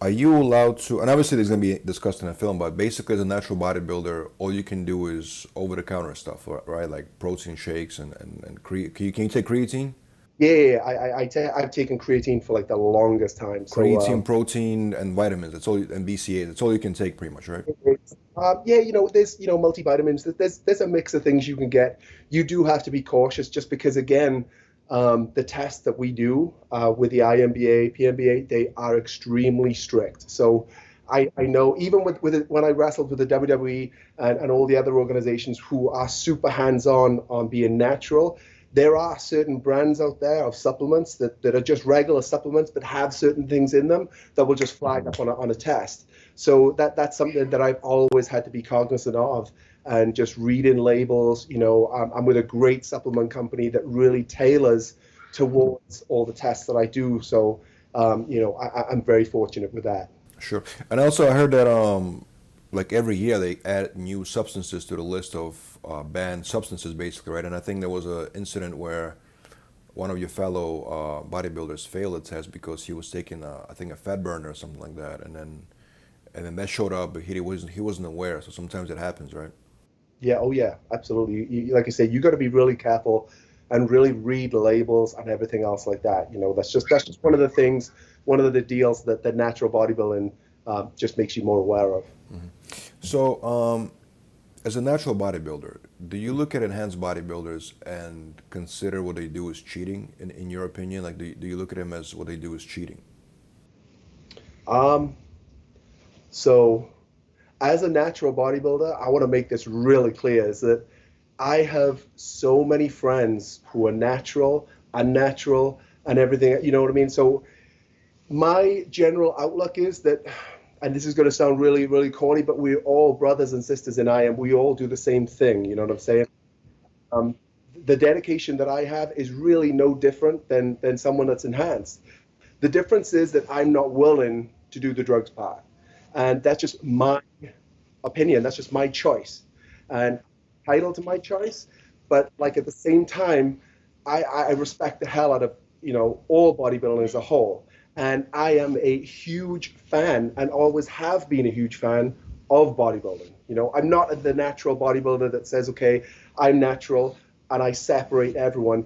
are you allowed to, and obviously there's going to be discussed in the film, but basically as a natural bodybuilder, all you can do is over-the-counter stuff, right? Like protein shakes and can you take creatine? Yeah, yeah, yeah. I've taken creatine for like the longest time. So Creatine, protein, and vitamins. That's all, and BCA. That's all you can take, pretty much, right? yeah, there's multivitamins. There's a mix of things you can get. You do have to be cautious, just because again, the tests that we do with the IMBA, PMBA, they are extremely strict. So I know even when I wrestled with the WWE and all the other organizations who are super hands-on on being natural, there are certain brands out there of supplements that are just regular supplements but have certain things in them that will just flag up on a test. So that's something that I've always had to be cognizant of, and just reading labels. I'm with a great supplement company that really tailors towards all the tests that I do. So, I'm very fortunate with that. Sure. And also, I heard that like every year they add new substances to the list of banned substances, basically, right? And I think there was an incident where one of your fellow bodybuilders failed a test because he was taking, I think, a fat burner or something like that, and then that showed up, but he wasn't aware. So sometimes it happens, right? Yeah, oh yeah, absolutely. Like I said, you got to be really careful and really read labels and everything else like that. That's just one of the things, one of the deals that the natural bodybuilding just makes you more aware of. So, as a natural bodybuilder, do you look at enhanced bodybuilders and consider what they do as cheating, in your opinion? Like, do you look at them as what they do as cheating? Um, so as a natural bodybuilder, I want to make this really clear, is that I have so many friends who are natural, unnatural, and everything. You know what I mean? So my general outlook is that, and this is going to sound really, really corny, but we're all brothers and sisters in I am. We all do the same thing. You know what I'm saying? Um, the dedication that I have is really no different than someone that's enhanced. The difference is that I'm not willing to do the drugs part, and that's just my opinion. That's just my choice, and entitled to my choice. But like at the same time, I respect the hell out of all bodybuilding as a whole, and I am a huge fan and always have been a huge fan of bodybuilding. I'm not the natural bodybuilder that says, okay, I'm natural and I separate everyone.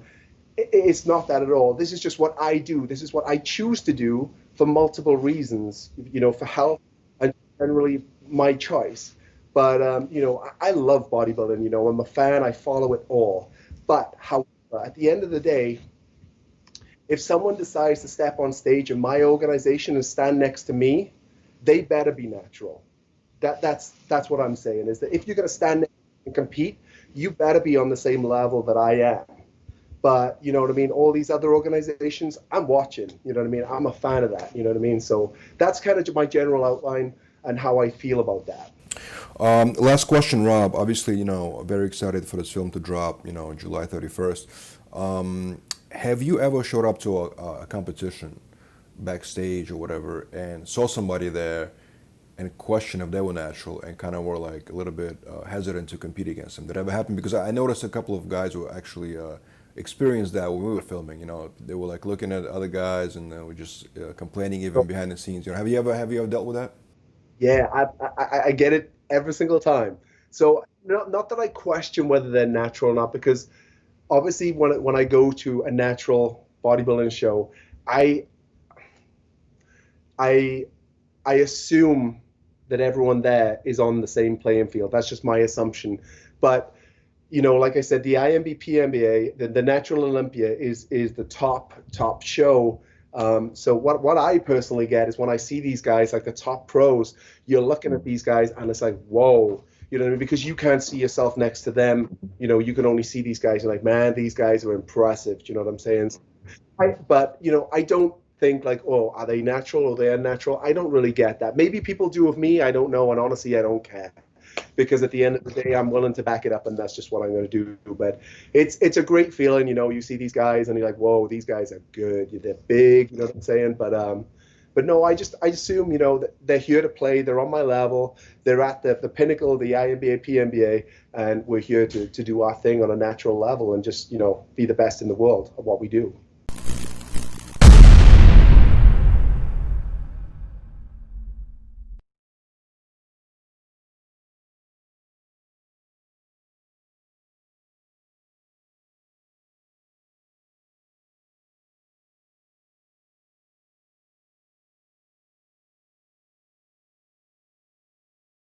It's not that at all. This is just what I do. This is what I choose to do for multiple reasons, for health and generally my choice. But, I love bodybuilding. I'm a fan. I follow it all. But however, at the end of the day, if someone decides to step on stage in my organization and stand next to me, they better be natural. That's what I'm saying, is that if you're going to stand and compete, you better be on the same level that I am. But you know what I mean? All these other organizations, I'm watching. You know what I mean? I'm a fan of that. You know what I mean? So that's kind of my general outline and how I feel about that. Last question, Rob. Obviously, very excited for this film to drop, July 31st. Have you ever showed up to a competition backstage or whatever and saw somebody there and questioned if they were natural and kind of were like a little bit hesitant to compete against them? Did that ever happen? Because I noticed a couple of guys who actually experienced that when we were filming. They were like looking at other guys and they were just complaining even behind the scenes. Have you ever dealt with that? Yeah, I get it every single time. So not that I question whether they're natural or not, because obviously when I go to a natural bodybuilding show, I I I assume that everyone there is on the same playing field. That's just my assumption. But like I said, the IMB PMBA, the Natural Olympia is the top show. So what I personally get is when I see these guys, like the top pros, you're looking at these guys and it's like, whoa, you know what I mean? Because you can't see yourself next to them. You can only see these guys and like, man, these guys are impressive. Do you know what I'm saying? But I don't think like, oh, are they natural or they unnatural? I don't really get that. Maybe people do with me. I don't know, and honestly, I don't care, because at the end of the day, I'm willing to back it up, and that's just what I'm going to do. But it's a great feeling. You see these guys, and you're like, whoa, these guys are good. They're big. You know what I'm saying? But no, I assume that they're here to play. They're on my level. They're at the pinnacle of the IMBA, PMBA, and we're here to do our thing on a natural level and just be the best in the world at what we do.